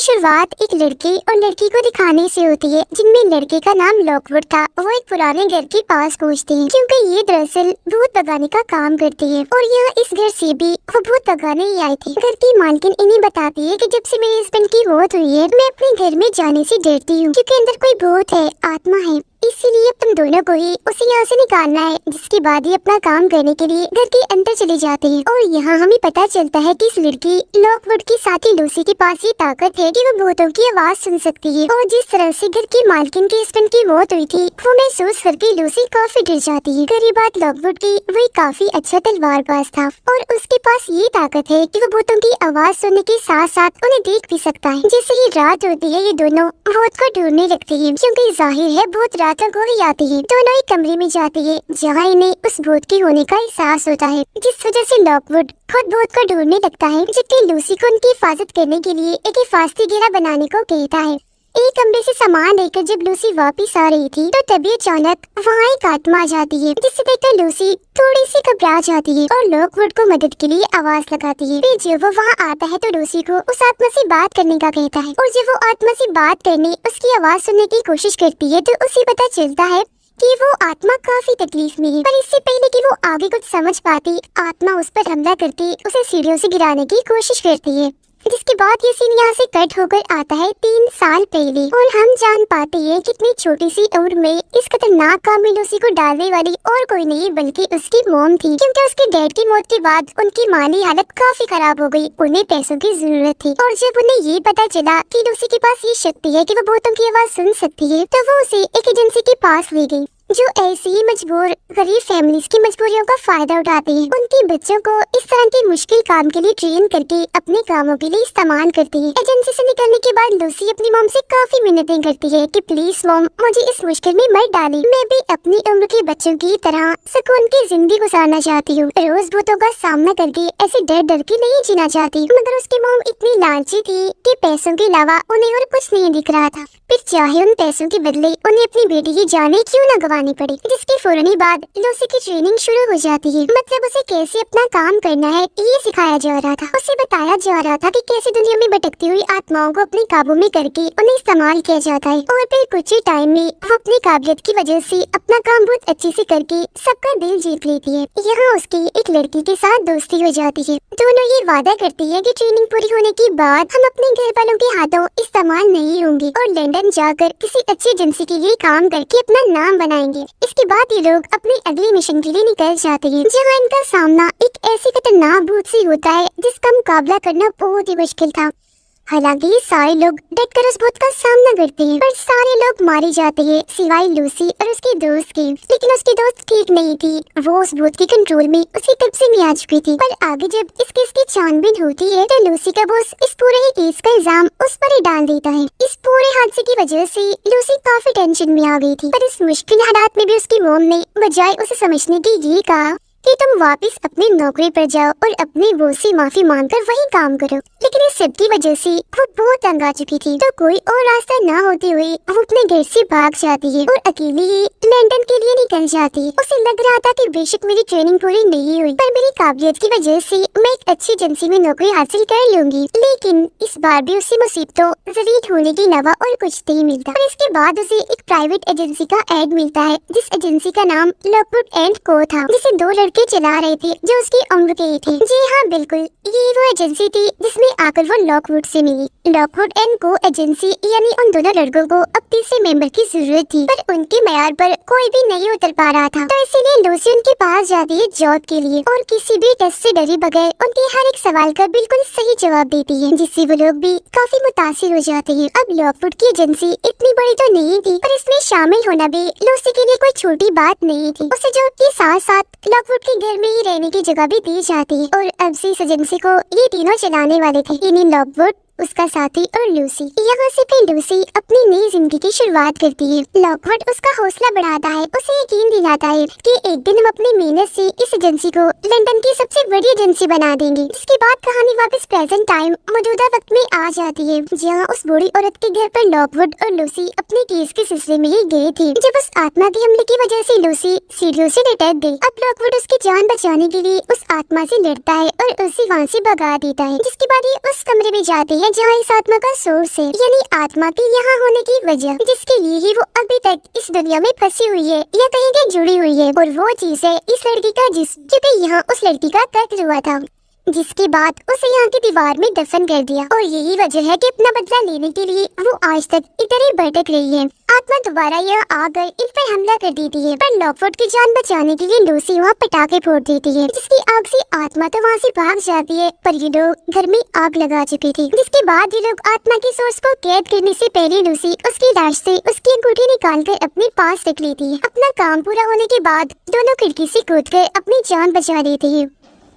शुरुआत एक लड़के और लड़की को दिखाने से होती है, जिनमें लड़के का नाम लॉकवुड था। वो एक पुराने घर के पास पहुंचते हैं क्योंकि ये दरअसल भूत भगाने का काम करती है और यहाँ इस घर से भी वो भूत भगाने ही आए थे। घर की मालकिन इन्हें बताती है कि जब से मेरे हस्बैंड की मौत हुई है, मैं अपने घर में जाने से डरती हूँ क्योंकि अंदर कोई भूत है, आत्मा है, इसीलिए तुम दोनों को ही उसे यहाँ से निकालना है। जिसके बाद ही अपना काम करने के लिए घर के अंदर चले जाते हैं और यहाँ हमें पता चलता है कि इस लड़की लॉकवुड की साथी लूसी के पास ये ताकत है कि वो भूतों की आवाज सुन सकती है और जिस तरह से घर की मालकिन के हस्बैंड की मौत हुई थी, वो महसूस करके लूसी काफी डर जाती है। गरीब बात लॉकवुड की वही काफी अच्छा तलवारबाज था और उसके पास ये ताकत है कि वो भूतों की आवाज सुनने के साथ साथ उन्हें देख भी सकता है। जैसे ही रात होती है, ये दोनों भूत को ढूंढने लगते हैं क्योंकि जाहिर है भूत रात को ही आती है। दोनों एक कमरे में जाते हैं जहाँ इन्हें उस भूत की होने का एहसास होता है, जिस वजह से लॉकवुड खुद भूत को ढूंढने लगता है, जबकि लूसी को उनकी हिफाजत करने के लिए एक हिफाजती घेरा बनाने को कहता है। एक कमरे से सामान लेकर जब लूसी वापस आ रही थी तो तभी अचानक वहाँ एक आत्मा आ जाती है, जिसे देखकर लूसी थोड़ी सी घबरा जाती है और लॉकवुड को मदद के लिए आवाज लगाती है। फिर जब वो वहाँ आता है तो लूसी को उस आत्मा से बात करने का कहता है और जब वो आत्मा से बात करने उसकी आवाज सुनने की कोशिश करती है तो उसे पता चलता है कि वो आत्मा काफी तकलीफ में है। पर इससे पहले कि वो आगे कुछ समझ पाती, आत्मा उस पर हमला करके उसे सीढ़ियों से गिराने की कोशिश करती है। जिसके बाद ये सीन यहाँ से कट होकर आता है 3 साल पहले और हम जान पाते हैं कितनी छोटी सी उम्र में इस खतरनाक काम में लूसी को डालने वाली और कोई नहीं बल्कि उसकी मॉम थी, क्योंकि उसके डैड की मौत के बाद उनकी माली हालत काफी खराब हो गई। उन्हें पैसों की जरूरत थी और जब उन्हें ये पता चला कि लूसी के पास ये शक्ति है कि वो भूतों की आवाज सुन सकती है, तो वो उसे एक एजेंसी के पास ले गई जो ऐसी ही मजबूर गरीब फैमिलीज की मजबूरियों का फायदा उठाते हैं। उनके बच्चों को इस तरह के मुश्किल काम के लिए ट्रेन करके अपने कामों के लिए इस्तेमाल करती है। एजेंसी से निकलने के बाद लूसी अपनी मॉम से काफी मिन्नतें करती है कि प्लीज मॉम, मुझे इस मुश्किल में मत डालें, मैं भी अपनी उम्र के बच्चों की तरह सुकून की जिंदगी गुजारना चाहती हूँ। रोज भूतों का सामना करके ऐसे डर डर के नहीं जीना चाहती। मगर उसकी मॉम इतनी लालची थी कि पैसों के अलावा उन्हें और कुछ नहीं दिख रहा था। फिर चाहे उन पैसों के बदले उन्हें अपनी बेटी की जाने क्यों न गंवानी पड़ी। जिसके फौरन ही बाद लूसी की ट्रेनिंग शुरू हो जाती है। मतलब उसे कैसे अपना काम करना है ये सिखाया जा रहा था। उसे बताया जा रहा था कि कैसे दुनिया में भटकती हुई आत्माओं को अपने काबू में करके उन्हें इस्तेमाल किया जाता है और फिर कुछ ही टाइम में वो अपनी काबिलियत की वजह से अपना काम बहुत अच्छे से करके सबका दिल जीत लेती है। यहाँ उसकी एक लड़की के साथ दोस्ती हो जाती है। दोनों ये वादा करती है कि ट्रेनिंग पूरी होने के बाद हम अपने घर वालों के हाथों इस्तेमाल नहीं होंगे और लंदन जाकर किसी अच्छी एजेंसी के लिए काम करके अपना नाम बनाएंगे। इसके बाद ये लोग अपने अगले मिशन के लिए निकल जाते हैं, जहाँ इनका सामना एक ऐसे खतरनाक भूत से होता है जिसका मुकाबला करना बहुत ही मुश्किल था। हालांकि सारे लोग डटकर उस भूत का सामना करते हैं, पर सारे लोग मारे जाते हैं सिवाय लूसी और उसके दोस्त के। लेकिन उसकी दोस्त ठीक नहीं थी, वो उस भूत के कंट्रोल में उसी तब से में आ चुकी थी। पर आगे जब इस केस की छानबीन होती है तो लूसी का बॉस इस पूरे ही केस का इल्जाम उस पर ही डाल देता है। इस पूरे हादसे की वजह से लूसी काफी टेंशन में आ गई थी, पर इस मुश्किल हालात में भी उसकी मॉम ने बजाय उसे समझने की ये कहा कि तुम वापस अपनी नौकरी पर जाओ और अपने बॉस से माफी मांगकर वही काम करो। लेकिन इस सब की वजह से वो बहुत तंग आ चुकी थी, तो कोई और रास्ता न होते हुए वो अपने घर से भाग जाती है और अकेली ही लंदन के लिए निकल जाती है। उसे लग रहा था कि बेशक मेरी ट्रेनिंग पूरी नहीं हुई, पर मेरी काबिलियत की वजह से मैं एक अच्छी एजेंसी में नौकरी हासिल कर लूंगी। लेकिन इस बार भी उसे मुसीबतों जलील होने के अलावा और कुछ नहीं मिलता। और इसके बाद उसे एक प्राइवेट एजेंसी का एड मिलता है, जिस एजेंसी का नाम लॉकवुड एंड को था, जिसे 2 लड़के चला रहे थे जो उसकी उम्र के ही थे। जी हाँ, बिल्कुल ये वो एजेंसी थी जिसमें आकर वो लॉकवुड से मिली। लॉकवुड एंड को एजेंसी यानी उन दोनों लड़कों को अब तीसरे मेंबर की जरूरत थी, पर उनके मयार पर कोई भी नहीं उतर पा रहा था। तो इसीलिए लूसी उनके पास जाती है जॉब के लिए और किसी भी टेस्ट से डरे बगैर उनके हर एक सवाल का बिल्कुल सही जवाब देती है, जिससे वो लोग भी काफी मुतासिर हो जाते हैं। अब लॉकवुड की एजेंसी इतनी बड़ी तो नहीं थी, पर इसमें शामिल होना भी लूसी के लिए कोई छोटी बात नहीं थी। उसे जॉब के साथ साथ लॉकवुड के घर में ही रहने की जगह भी दी जाती है और अब से इस एजेंसी को ये तीनों चलाने वाले थे, यानी लॉकवुड, उसका साथी और लूसी। यहाँ से फिर लूसी अपनी नई जिंदगी की शुरुआत करती है। लॉकवुड उसका हौसला बढ़ाता है, उसे यकीन दिलाता है कि एक दिन हम अपनी मेहनत से इस एजेंसी को लंदन की सबसे बड़ी एजेंसी बना देंगे। इसके बाद कहानी वापस प्रेजेंट टाइम मौजूदा वक्त में आ जाती है, जहाँ उस बूढ़ी औरत के घर पर लॉकवुड और लूसी अपने केस के सिलसिले में ही गए थे, जब उस आत्मा के हमले की वजह से लूसी सीढ़ियों से लटक गई। अब लॉकवुड उसकी जान बचाने के लिए उस आत्मा से लड़ता है और उसे वहाँ से भगा देता है। जिसके बाद ये उस कमरे में जाते हैं जहाँ इस आत्मा का सोर्स है, यानी आत्मा के यहाँ होने की वजह, जिसके लिए ही वो अभी तक इस दुनिया में फंसी हुई है या कहीं के जुड़ी हुई है। और वो चीज है इस लड़की का जिस्म, क्योंकि यहाँ उस लड़की का कत्ल हुआ था, जिसके बाद उसे यहाँ की दीवार में दफन कर दिया। और यही वजह है कि अपना बदला लेने के लिए वो आज तक इधर ही भटक रही है। आत्मा दोबारा यहाँ आकर इन पर हमला कर देती है, पर लॉकवुड की जान बचाने के लिए लूसी वहाँ पटाखे फोड़ देती है, जिसकी आग से आत्मा तो वहाँ से भाग जाती है। पर ये लोग घर में आग लगा चुकी थी, जिसके बाद ये लोग आत्मा के सोर्स को कैद करने से पहले लूसी उसकी लाश से उसकी अंगूठी निकाल कर अपने पास रख लेती है। अपना काम पूरा होने के बाद दोनों खिड़की से कूदकर अपनी जान बचा लेती है,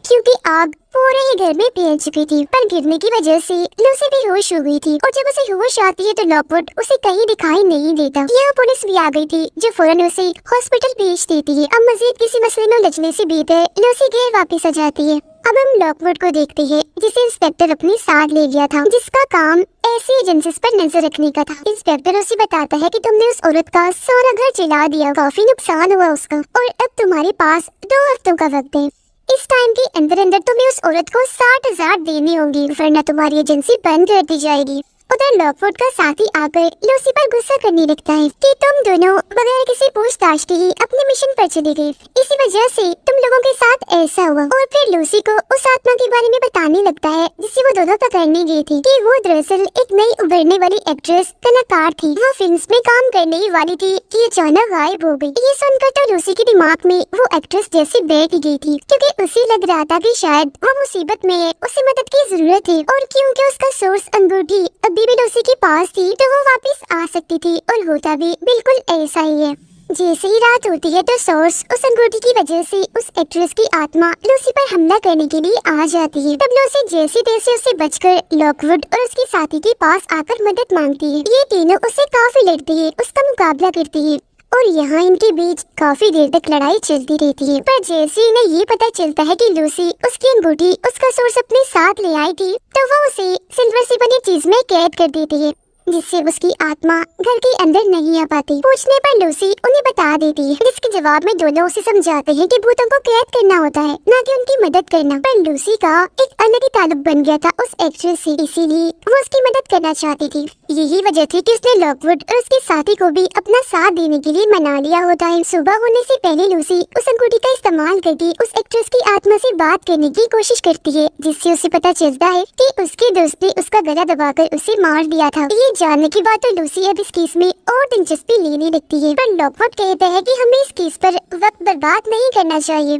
क्योंकि आग पूरे ही घर में फैल चुकी थी। पर गिरने की वजह से लूसी बेहोश हो गई थी, और जब उसे होश आती है तो लॉकवुड उसे कहीं दिखाई नहीं देता। यहाँ पुलिस भी आ गई थी, जो फौरन उसे हॉस्पिटल भेज देती है। अब मजीद किसी मसले में उलझने से बेहतर लूसी घर वापस आ जाती है। अब हम लॉकवुड को देखते हैं, जिसे इंस्पेक्टर अपने साथ ले गया था, जिसका काम ऐसी एजेंसीज पर नजर रखने का था। इंस्पेक्टर उसे बताता है कि तुमने उस औरत का सारा घर जला दिया, काफी नुकसान हुआ उसका, और अब तुम्हारे पास 2 हफ्तों का वक्त है। इस टाइम के अंदर अंदर तुम्हें उस औरत को 60,000 देने होंगे, वरना तुम्हारी एजेंसी बंद कर दी जाएगी। उधर लॉकवुड का साथी आकर लूसी पर गुस्सा करने लगता है कि तुम दोनों बगैर किसी पूछताछ के ही अपने मिशन पर चले गए, इसी वजह से तुम लोगों के साथ ऐसा हुआ। और फिर लूसी को उस आत्मा के बारे में बताने लगता है जिसे वो दोनों पकड़ने गई थी, कि वो दरअसल एक नई उभरने वाली एक्ट्रेस कलाकार थी। वो फिल्म्स में काम करने ही वाली थी कि अचानक गायब हो गई। ये सुनकर तो लूसी के दिमाग में वो एक्ट्रेस जैसे बैठ गई थी, क्योंकि उसे लग रहा था कि शायद वो मुसीबत में है, उसे मदद की जरूरत है। और क्योंकि उसका सोर्स अंगूठी अभी भी लूसी के पास थी, तो वो वापस आ सकती थी, और होता भी बिल्कुल ऐसा ही है। जैसे ही रात होती है तो सोर्स उस अंगूठी की वजह से उस एक्ट्रेस की आत्मा लूसी पर हमला करने के लिए आ जाती है। तब लूसी जैसे तैसे उससे बचकर लॉकवुड और उसके साथी के पास आकर मदद मांगती है। ये तीनों उससे काफी लड़ती है, उसका मुकाबला करती है, और यहाँ इनके बीच काफी देर तक लड़ाई चलती रहती है। पर जैसे इन्हें ये पता चलता है कि लूसी उसकी अंगूठी उसका सोर्स अपने साथ ले आई थी, तो वो उसे सिल्वर से बनी चीज में कैद कर देती है, जिससे उसकी आत्मा घर के अंदर नहीं आ पाती। पूछने पर लूसी उन्हें बता देती है, जिसके जवाब में दोनों उसे समझाते हैं कि भूतों को कैद करना होता है, न कि उनकी मदद करना। पर लूसी का एक अलग ही ताल्लुक बन गया था उस एक्ट्रेस से, इसीलिए वो उसकी मदद करना चाहती थी। यही वजह थी कि उसने लॉकवुड और उसके साथी को भी अपना साथ देने के लिए मना लिया होता है। सुबह होने से पहले लूसी उस अंगूठी का इस्तेमाल करके उस एक्ट्रेस की आत्मा से बात करने की कोशिश करती है, जिससे उसे पता चलता है कि उसके दोस्त ने उसका गला दबाकर उसे मार दिया था। ये जानने के बाद तो लूसी अब इस केस में और दिलचस्पी लेने लगती है। पर लॉकवुड कहता है कि हमें इस केस पर वक्त बर्बाद नहीं करना चाहिए,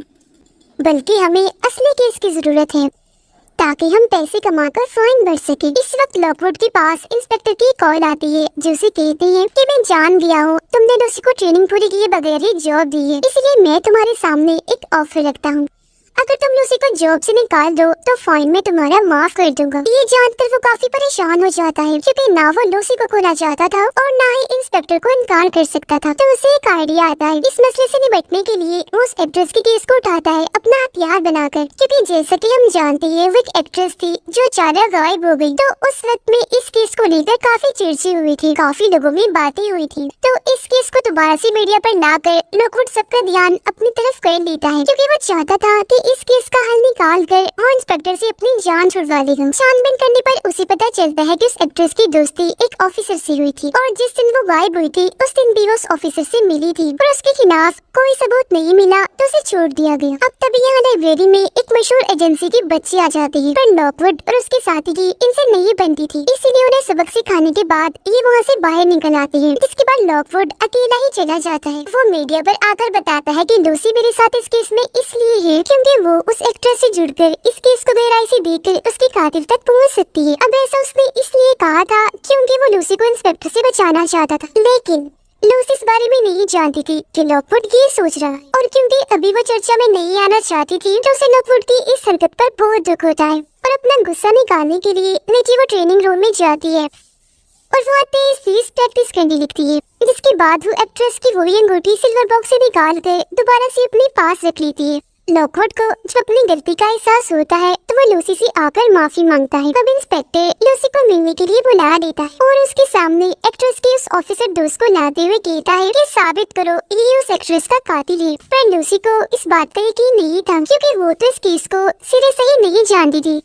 बल्कि हमें असली केस की जरूरत है, ताकि हम पैसे कमाकर फाइन भर सके। इस वक्त लॉकवुड के पास इंस्पेक्टर की कॉल आती है, जो उसे कहती है कि मैं जान गया हूँ तुमने लूसी को ट्रेनिंग पूरी किए बगैर ही जॉब दी है, इसलिए मैं तुम्हारे सामने एक ऑफर रखता हूँ। अगर तुम लूसी को जॉब से निकाल दो तो फाइन में तुम्हारा माफ कर दूंगा। ये जानकर वो काफी परेशान हो जाता है, क्योंकि ना वो लूसी को खोना चाहता था और ना ही इंस्पेक्टर को इनकार कर सकता था। तो उसे एक आइडिया आता है। इस मसले से निपटने के लिए वो उस एक्ट्रेस के केस को उठाता है अपना हथियार बनाकर, क्योंकि जैसा कि हम जानते हैं वो एक एक्ट्रेस थी जो अचानक गायब हो गई। तो उस वक्त में इस केस को लेकर काफी चर्चे हुई थी, काफी लोगों में बातें हुई थी। तो इस केस को दोबारा से मीडिया पर लाकर लॉकवुड सबका ध्यान अपनी तरफ कर लेता है, क्योंकि वो चाहता था कि इस केस का हल निकाल कर वो इंस्पेक्टर से अपनी जान छुड़वा लेगा। छानबीन करने पर उसे पता चलता है कि उस एक्ट्रेस की दोस्ती एक ऑफिसर से हुई थी, और जिस दिन वो गायब हुई थी उस दिन भी वो उस ऑफिसर से मिली थी, पर उसके खिलाफ कोई सबूत नहीं मिला तो उसे छोड़ दिया गया। अब तभी यहाँ लाइब्रेरी में एक मशहूर एजेंसी की बच्ची आ जाती है, पर लॉकवुड और उसके साथी की इनसे नहीं बनती थी, इसीलिए उन्हें सबक सिखाने के बाद ये वहाँ से बाहर निकल आती है। जिसके बाद लॉकवुड अकेला ही चला जाता है। वो मीडिया पर आकर बताता है कि लूसी मेरे साथ इस केस में इसलिए है क्योंकि वो उस एक्ट्रेस से जुड़कर इस केस को गहराई से देखकर उसके कातिल तक पहुंच सकती है। अब ऐसा उसने इसलिए कहा था क्योंकि वो लूसी को इंस्पेक्टर से बचाना चाहता था, लेकिन लूसी इस बारे में नहीं जानती थी कि लॉकवुड ये सोच रहा है। और क्योंकि अभी वो चर्चा में नहीं आना चाहती थी, तो उसे लॉकवुड की इस हरकत पर बहुत दुख होता है, और अपना गुस्सा निकालने के लिए नीचे वो ट्रेनिंग रूम में जाती है, और वो तेज प्रैक्टिस करने लगती है। जिसके बाद वो एक्ट्रेस की वही अंगूठी सिल्वर बॉक्स से निकाल कर दोबारा से अपने पास रख लेती है। लॉकवुड को जब अपनी गलती का एहसास होता है तो वो लूसी से आकर माफी मांगता है। तब इंस्पेक्टर लूसी को मिलने के लिए बुला लेता है और उसके सामने एक्ट्रेस के उस ऑफिसर दोस्त को लाते हुए कहता है कि साबित करो ये उस एक्ट्रेस का कातिल है। पर लूसी को इस बात का यकीन नहीं था, क्योंकि वो तो इस केस को सिरे से ही नहीं जानती थी।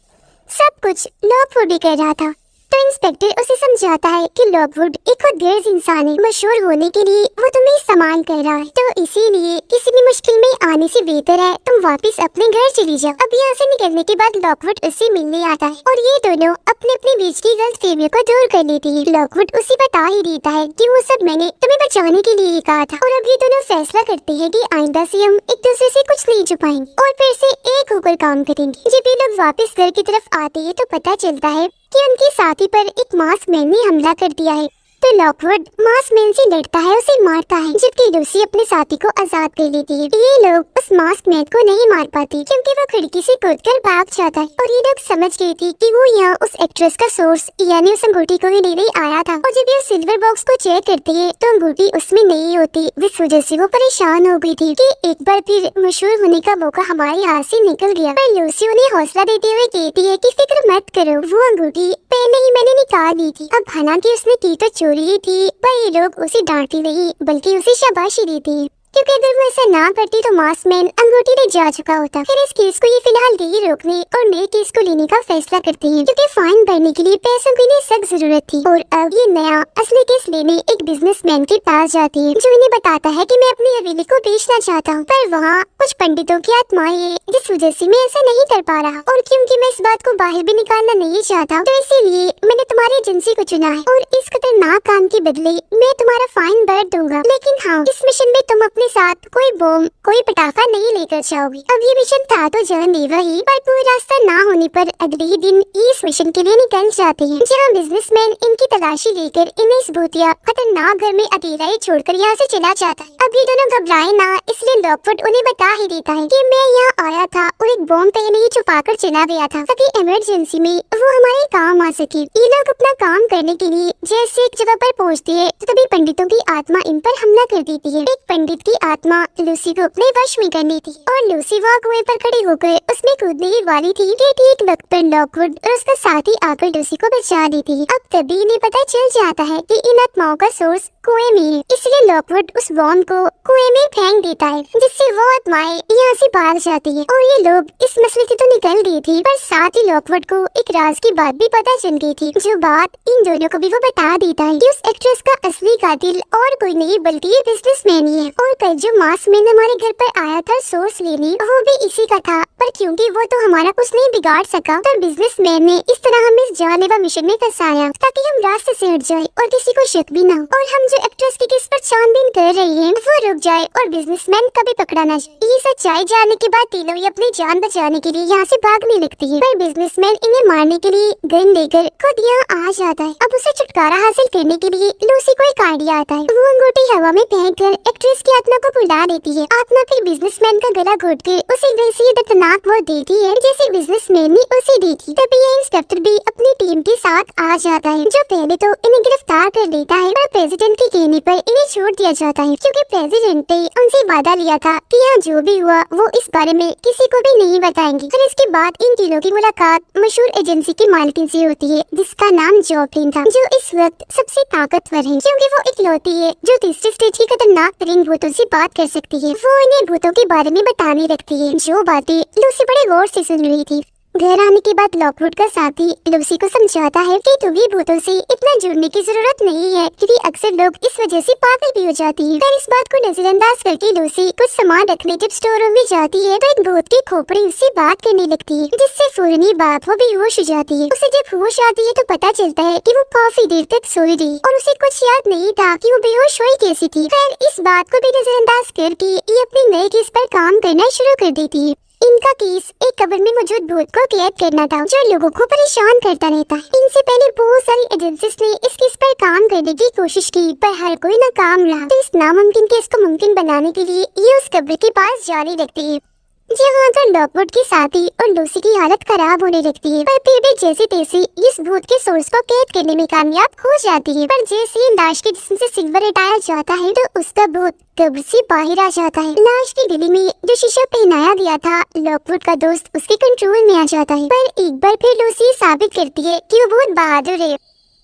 सब कुछ लॉकवुड ही कह रहा था। तो इंस्पेक्टर उसे समझाता है कि लॉकवुड एक खुदगर्ज इंसान है, मशहूर होने के लिए वो तुम्हें इस्तेमाल कर रहा है, तो इसीलिए किसी भी मुश्किल में आने से बेहतर है तुम वापस अपने घर चली जाओ। अब यहाँ से निकलने के बाद लॉकवुड उससे मिलने आता है और ये दोनों अपने अपने बीच की गलतफहमियों को दूर कर लेती है। लॉकवुड उसे बता ही देता है कि वो सब मैंने तुम्हें बचाने के लिए कहा था, और अब ये दोनों फैसला करते हैं कि आइंदा से हम एक दूसरे से कुछ नहीं छुपाएंगे और फिर से एक होकर काम करेंगे। जब ये लोग वापस घर की तरफ आते हैं तो पता चलता है कि उनके साथी पर एक मास्क मैन ने हमला कर दिया है। तो लॉकवुड मास्क मैन से लड़ता है, उसे मारता है, जबकि लूसी अपने साथी को आजाद कर लेती है। ये लोग उस मास्क मैन को नहीं मार पाती क्योंकि वो खिड़की से कूदकर भाग जाता है, और ये लोग समझ गए थे कि वो यहाँ उस एक्ट्रेस का सोर्स यानी उस अंगूठी को ही लेने आया था। और जब ये सिल्वर बॉक्स को चेक करते हैं तो अंगूठी उसमें नहीं होती। इस वजह से वो परेशान हो गई थी कि एक बार फिर मशहूर होने का मौका हमारे हाथ से निकल गया। पर लूसी उन्हें हौसला देते हुए कहती है कि फिक्र मत करो, वो अंगूठी पहले ही मैंने निकाल ली थी। अब हालांकि उसने की तो चोरी थी, पर ये लोग उसे डांटती नहीं बल्कि उसे शाबाशी देती है, क्योंकि अगर वो ऐसा ना करती तो मास्क मैन अंगूठी ले जा चुका होता। फिर इस केस को ये फिलहाल यही रोकने और नए केस को लेने का फैसला करते हैं, क्योंकि फाइन भरने के लिए पैसों की इन्हें सख्त जरूरत थी। और अब ये नया असली केस लेने एक बिजनेसमैन के पास जाती है, जो इन्हें बताता है कि मैं अपनी हवेली को बेचना चाहता हूँ, पर वहाँ कुछ पंडितों की आत्माएं हैं जिस वजह से मैं ऐसा नहीं कर पा रहा, और क्योंकि मैं इस बात को बाहर भी निकालना नहीं चाहता तो इसीलिए मैंने तुम्हारी एजेंसी को चुना है, और इस खतरनाक काम के बदले मैं तुम्हारा फाइन भर दूंगा। लेकिन हाँ, इस मिशन में तुम अपने साथ कोई बम कोई पटाखा नहीं लेकर जाओगी। अब ये मिशन था तो जानलेवा ही, पर पूरा रास्ता ना होने पर अगले ही दिन इस मिशन के लिए निकल जाते हैं, जहाँ बिजनेसमैन इनकी तलाशी लेकर इन्हें इस भूतिया खतरनाक घर में अकेला ही छोड़कर यहाँ से चला जाता है। अब ये दोनों घबराए ना, इसलिए लॉकवुड उन्हें बता ही देता है कि मैं यहाँ आया था और एक बम पहले ही छुपा कर चला गया था ताकि इमरजेंसी में वो हमारे काम आ सके। ये लोग अपना काम करने के लिए जैसे एक जगह पर पहुँचते हैं तो तभी पंडितों की आत्मा इन पर हमला कर देती है। एक पंडित की आत्मा लूसी को अपने वश में करनी थी, और लूसी वहाँ कुएं पर खड़ी होकर उसमें कूदने ही वाली थी कि ठीक वक्त पर लॉकवुड और उसका साथी आकर लूसी को बचा देती है। अब तभी इन्हें पता चल जाता है कि इन आत्माओं का सोर्स कुएं में है, इसलिए लॉकवुड उस बॉम्ब को कुएं में फेंक देता है, जिससे वो आत्माएं यहाँ से भाग जाती है। और ये लोग इस मसले से तो निकल गई थी, पर साथ ही लॉकवुड को एक राज की बात भी पता चल गई थी, जो बात इन दोनों को भी वो बता देता है कि उस एक्ट्रेस का असली कातिल और कोई नहीं बल्कि ये बिजनेसमैन ही है, और कल जो मास्क मैन हमारे घर पर आया था सोर्स लेने वो भी इसी का था, पर क्योंकि वो तो हमारा कुछ नहीं बिगाड़ सका तो बिजनेसमैन ने इस तरह हमें इस जानलेवा मिशन में फंसाया ताकि हम रास्ते से हट जाए और किसी को शक भी ना हो, और हम जो एक्ट्रेस की केस पर छानबीन कर रही हैं वो रुक जाए और बिजनेसमैन कभी पकड़ा न जाए। ये सच्चाई जानने के बाद तीनों ही अपनी जान बचाने के लिए यहाँ से भागने लगती है, पर बिजनेसमैन इन्हें मारने के लिए गन लेकर खुद यहाँ आ जाता है। अब उसे छुटकारा हासिल करने के लिए लूसी को एक आइडिया आता है, वो अंगूठी हवा में फेंककर एक्ट्रेस की आत्मा को बुला देती है। आत्मा फिर बिजनेसमैन का गला घोट कर उसे वैसी दर्दनाक मौत देती है जैसे बिजनेसमैन ने उसे दी थी। तभी ये इंस्पेक्टर भी अपनी टीम के साथ आ जाता है, जो पहले तो इन्हें गिरफ्तार कर लेता है, पर प्रेसिडेंट के कहने पर इन्हें छोड़ दिया जाता है, क्योंकि प्रेसिडेंट ने उनसे वादा लिया था कि यहाँ जो भी हुआ वो इस बारे में किसी को भी नहीं बताएंगे। फिर इसके बाद इन तीनों की मुलाकात मशहूर एजेंसी की मालकिन से होती है, जिसका नाम जॉफलिन था, जो इस वक्त सबसे ताकतवर है, क्योंकि वो इकलौती है जो तीसरे स्टेज की खतरनाक तरीन भूतों से बात कर सकती है। वो इन्हें भूतों के बारे में बताने लगती है, जो बातें लूसी बड़े गौर से सुन रही थी। घर आने के बाद लॉकवुड का साथी लूसी को समझाता है कि तुम्हें भूतों से इतना जुड़ने की जरूरत नहीं है, क्योंकि अक्सर लोग इस वजह से पागल भी हो जाती हैं। पर इस बात को नजरअंदाज करके लूसी कुछ सामान रखने जब स्टोर रूम में जाती है तो एक भूत की खोपड़ी उससे बात करने लगती है, जिससे फौरन ही बात वो बेहोश हो जाती है। उसे जब होश आती है तो पता चलता है कि वो काफी देर तक सोई रही और उसे कुछ याद नहीं था कि वो बेहोश हुई कैसी थी। खैर इस बात को भी नजरअंदाज करके ये अपने नए केस पर काम करना शुरू कर देती है। इनका केस एक कब्र में मौजूद भूत को कैद करना था, जो लोगों को परेशान करता रहता है। इनसे पहले बहुत सारी एजेंसीज ने इस केस पर काम करने की कोशिश की, पर हर कोई नाकाम रहा। तो इस नामुमकिन केस को मुमकिन बनाने के लिए ये उस कब्र के पास जाने लगती है, जहाँ पर लॉकवुड की साथी और लूसी की हालत खराब होने लगती है, पर फिर भी जैसे तैसे इस भूत के सोर्स को कैद करने में कामयाब हो जाती है। पर जैसे ही लाश के जिस्म से सिल्वर हटाया जाता है तो उसका भूत कब्र से बाहर आ जाता है। लाश की गले में जो शीशा पहनाया गया था, लॉकवुड का दोस्त उसके कंट्रोल में आ जाता है। पर एक बार फिर लूसी साबित करती है कि वो बहुत बहादुर है,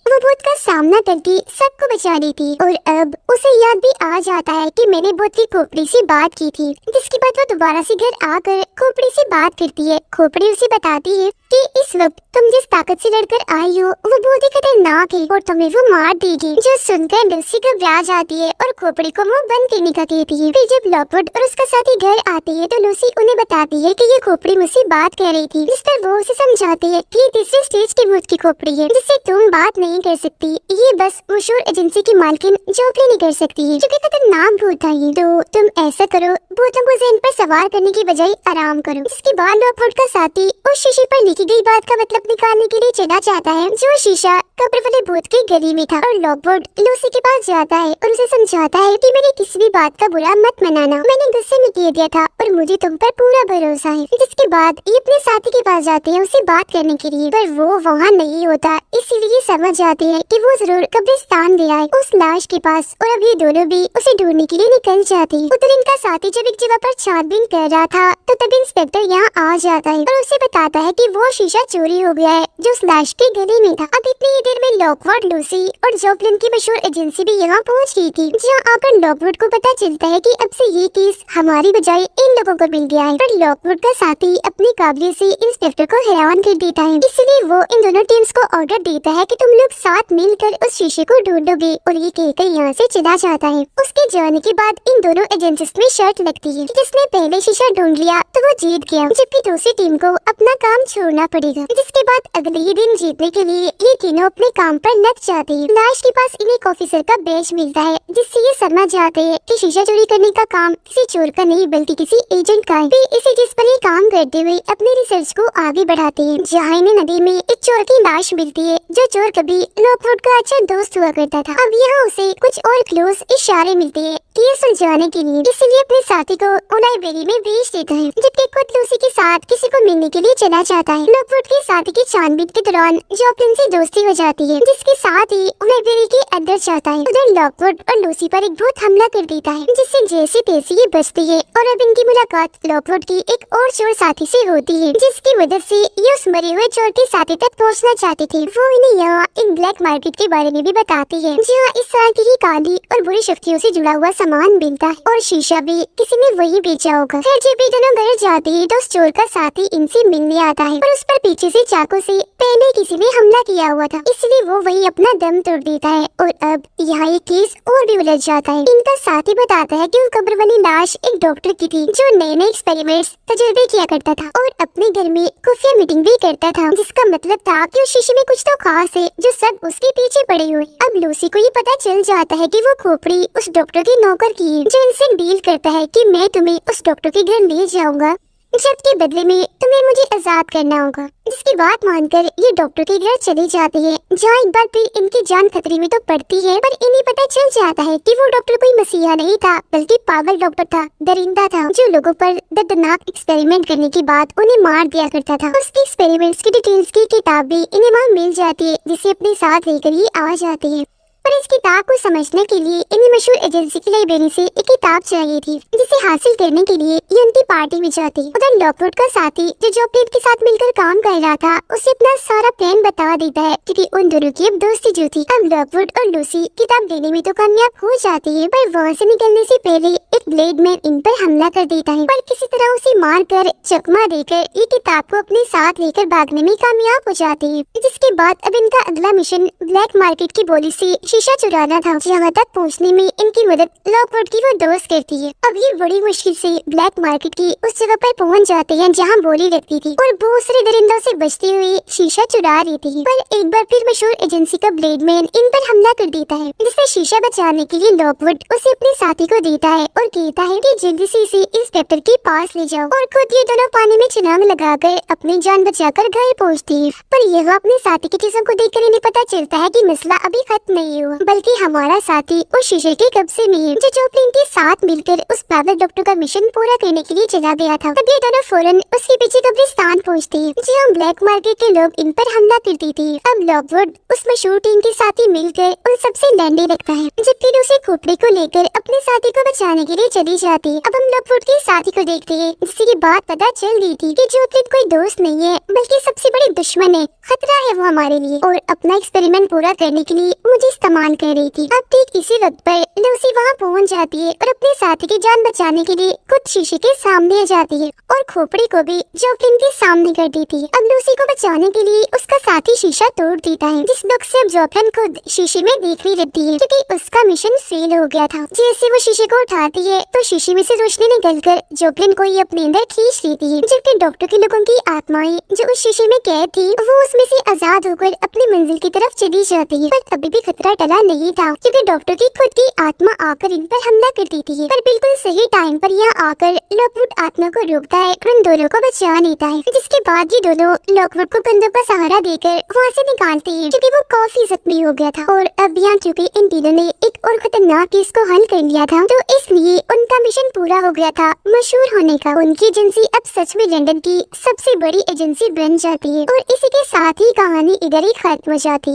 वो भूत का सामना करके सबको बचा लेती है। और अब उसे याद भी आ जाता है कि मैंने भूत की खोपड़ी से बात की थी, जिसके बाद वो दोबारा से घर आकर खोपड़ी से बात करती है। खोपड़ी उसे बताती है कि इस वक्त तुम जिस ताकत से लड़कर आई हो वो बहुत ही खतरनाक है और तुम्हें वो मार देगी। जो सुनकर लूसी घबरा जाती है और खोपड़ी को मुंह बंद करने का कहती है। फिर जब लॉकवुड और उसका साथी घर आते हैं तो लूसी उन्हें बताती है कि ये खोपड़ी मुझसे बात कर रही थी, जिस पर वो उसे समझाती है कि तीसरे स्टेज की भूत की खोपड़ी है जिससे तुम बात नहीं कर सकती, ये बस मशहूर एजेंसी की मालकिन जोकली नहीं कर सकती है, जो कि खतरनाक भूत था ये। तो तुम ऐसा करो, भूतों को ज़हन पर सवार करने की बजाय आराम करो। जिसके बाद लॉकवुड का साथी उस शीशे पर लिखी गई बात का मतलब निकालने के लिए चला जाता है, जो शीशा कब्र वाले भूत की गली में था। और लॉकवुड लूसी के पास जाता है और उसे समझाता है कि मेरी किसी भी बात का बुरा मत मनाना, मैंने गुस्से में कह दिया था और मुझे तुम पर पूरा भरोसा है। जिसके बाद ये अपने साथी के पास जाते हैं उसे बात करने के लिए, पर वो वहाँ नहीं होता, इसीलिए समझ जाते हैं कि वो जरूर कब्रिस्तान गया है उस लाश के पास। और अब ये दोनों भी उसे ढूंढने के लिए निकल जाते हैं। उधर इनका साथी जब एक जगह पर छानबीन कर रहा था तो तभी इंस्पेक्टर यहाँ आ जाता है और उसे बताता है कि वो शीशा चोरी हो गया है जो उस लाश के गले में था। अब इतनी ही देर में लॉकवुड, लूसी और जोप्लिन की मशहूर एजेंसी भी यहाँ पहुँच गई थी, जहाँ आकर लॉकवुड को पता चलता है कि अब से ये केस हमारी बजाय इन लोगों को मिल गया है। पर लॉकवुड का साथी अपनी काबिलियत से इंस्पेक्टर को हैरान कर देता है, इसलिए वो इन दोनों टीम्स को ऑर्डर देता है कि तुम लोग साथ मिलकर उस शीशे को ढूंढोगे, और ये कहकर यहाँ से चला जाता है। उसके जाने के बाद इन दोनों एजेंसीज में शर्त लगती है, जिसने पहले शीशा ढूंढ लिया तो वो जीत गया, जबकि दूसरी टीम को अपना काम छोड़ना पड़ेगा। जिसके बाद अगले ही दिन जीतने के लिए ये तीनों अपने काम पर लग जाते हैं। लाश के पास इन्हें एक ऑफिसर का बैज मिलता है, जिससे ये समझ जाते हैं कि शीशा चोरी करने का काम किसी चोर का नहीं बल्कि किसी एजेंट का है। फिर इसी चीज पर ये काम करते हुए अपने रिसर्च को आगे बढ़ाते हैं, जहाँ इन्हें नदी में एक चोर की लाश मिलती है, जो चोर कभी लॉकवुड का अच्छा दोस्त हुआ करता था। अब यहाँ उसे कुछ और क्लोज इशारे मिलते हैं केस सुलझाने के लिए, इसलिए अपने साथी को लाइब्रेरी में भेज देता है, जबकि खुद लूसी के साथ किसी को मिलने के लिए चला जाता है। लॉकवुड के साथी की छानबीन के दौरान जोप्लिन से दोस्ती हो जाती है, जिसके साथ ही लाइब्रेरी के अंदर जाता है। उधर लॉकवुड और लूसी पर एक भूत हमला कर देता है, जिससे जैसे तैसे ये बचती है और अब इनकी मुलाकात लॉकवुड की एक और चोर साथी से होती है, जिसकी मदद से ये उस मरे हुए चोर के साथी तक पहुंचना चाहते थे। वो इन्हें यहाँ एक ब्लैक मार्केट के बारे में भी बताती है, जहाँ इस तरह की ही काली और बुरी शक्तियों से जुड़ा हुआ सामान मिलता है, और शीशा भी किसी ने वही बेचा होगा। फिर जब ये दोनों घर जाते हैं तो उस चोर का साथी इनसे मिलने आता है, और उस पर पीछे से चाकू से पहले किसी ने हमला किया हुआ था, इसलिए वो वही अपना दम तोड़ देता है। और अब यहाँ ये केस और भी उलझ जाता है। इनका साथी बताता है कि वो कब्र वाली लाश एक डॉक्टर की थी, जो नए नए एक्सपेरिमेंट्स तजुर्बे किया करता था और अपने घर में खुफिया मीटिंग भी करता था, जिसका मतलब था कि उस शीशे में कुछ तो खास है जो सब उसके पीछे पड़े हुए। अब लूसी को ये पता चल जाता है कि वो खोपड़ी उस डॉक्टर के नौकर की है, जो इनसे डील करता है कि मैं तुम्हें उस डॉक्टर के घर ले जाऊंगा, जबकि बदले में तुम्हें मुझे आजाद करना होगा। जिसकी बात मानकर ये डॉक्टर के घर चले जाते हैं, जहाँ एक बार फिर इनकी जान खतरे में तो पड़ती है, पर इन्हें पता चल जाता है कि वो डॉक्टर कोई मसीहा नहीं था, बल्कि पागल डॉक्टर था, दरिंदा था, जो लोगों पर दर्दनाक एक्सपेरिमेंट करने के बाद उन्हें मार दिया करता था। उसके एक्सपेरिमेंट्स की डिटेल्स की किताब भी इन्हें वहाँ मिल जाती है, जिसे अपने साथ लेकर ये आ जाते हैं। पर इस किताब को समझने के लिए इन्हें मशहूर एजेंसी की लाइब्रेरी से एक किताब चाहिए थी, जिसे हासिल करने के लिए ये उनकी पार्टी में जाती। उधर लॉकवुड का साथी जो जोप्लिन के साथ मिलकर काम कर रहा था, उसे अपना सारा प्लान बता देता है, क्योंकि उन दोनों की अब दोस्ती जो थी। अब लॉकवुड और लूसी किताब लेने में तो कामयाब हो जाती है, पर वहाँ से निकलने से पहले एक ब्लेड मैन इन पर हमला कर देता है, पर किसी तरह उसे मार कर चकमा देकर ये किताब को अपने साथ लेकर भागने में कामयाब हो जाती है। जिसके बाद अब इनका अगला मिशन ब्लैक मार्केट की बोली से शीशा चुराना था, जहाँ तक पहुँचने में इनकी मदद लॉकवुड की वो दोस्त करती है। अब ये बड़ी मुश्किल से ब्लैक मार्केट की उस जगह पर पहुँच जाते हैं जहाँ बोली लगती थी, और बहुत सारे दरिंदों से बचते हुए शीशा चुरा रही थी। पर एक बार फिर मशहूर एजेंसी का ब्लेड मैन इन पर हमला कर देता है, जिससे शीशा बचाने के लिए लॉकवुड उसे अपने साथी को देता है और कहता है कि जल्दी से इसे इंस्पेक्टर के पास ले जाओ, और खुद ये दोनों पानी में छलांग लगाकर अपनी जान बचाकर घर पहुँचती है। पर यह अपने साथी की चीजों को देखकर इन्हें पता चलता है कि मसला अभी खत्म नहीं हुआ, बल्कि हमारा साथी उस शीशे के कब्जे में है, जो जोप्लिन के साथ मिलकर उस पागल डॉक्टर का मिशन पूरा करने के लिए चला गया था। तब ये दोनों फौरन उसके पीछे कब्रिस्तान पहुँचते हैं, जहाँ ब्लैक मार्केट के लोग इन पर हमला करते थे। अब लॉकवुड उस मशहूर टीम के साथ ही मिलकर उन सबसे लड़ने लगता है, जबकि उसे खोपड़ी को लेकर अपने साथी को बचाने के तस्वीरें चली जाती है। अब हम लॉकवुड के साथी को देखते हैं, जिसकी बात पता चल रही थी कि जोकलिन कोई दोस्त नहीं है बल्कि सबसे बड़ी दुश्मन है, खतरा है वो हमारे लिए और अपना एक्सपेरिमेंट पूरा करने के लिए मुझे इस्तेमाल कर रही थी। अब ठीक इसी वक्त पर लूसी वहाँ पहुँच जाती है और अपने साथी की जान बचाने के लिए खुद शीशे के सामने आ जाती है और खोपड़ी को भी जोकलिन के सामने कर देती है। अब लूसी को बचाने के लिए उसका साथी शीशा तोड़ देता है, जिस दुख से अब जोकलिन खुद शीशे में देखने लगती है क्योंकि उसका मिशन फेल हो गया था। जैसे वो शीशे को उठाती है तो शीशे में से रोशनी निकलकर जोकलिन को ही अपने अंदर खींच लेती है, जबकि डॉक्टर के लोगों की आत्माएं जो उस शीशे में कैद थी वो उसमें से आजाद होकर अपनी मंजिल की तरफ चली जाती है। पर अभी भी खतरा टला नहीं था क्योंकि डॉक्टर की खुद की आत्मा आकर इन पर हमला कर देती है। पर बिल्कुल सही टाइम पर यहाँ आकर लॉकवुड आत्मा को रोकता है और उन दोनों को बचा लेता है, जिसके बाद ये दोनों लॉकवुड को कंधों का सहारा देकर वहाँ से निकालते हैं क्योंकि वो काफी जख्मी हो गया था। और अब यहाँ चूंकि इन तीनों ने एक और खतरनाक केस को हल कर लिया था तो इसलिए उनका मिशन पूरा हो गया था मशहूर होने का। उनकी एजेंसी अब सच में लंदन की सबसे बड़ी एजेंसी बन जाती है और इसी के साथ ही कहानी इधर ही खत्म हो जाती है।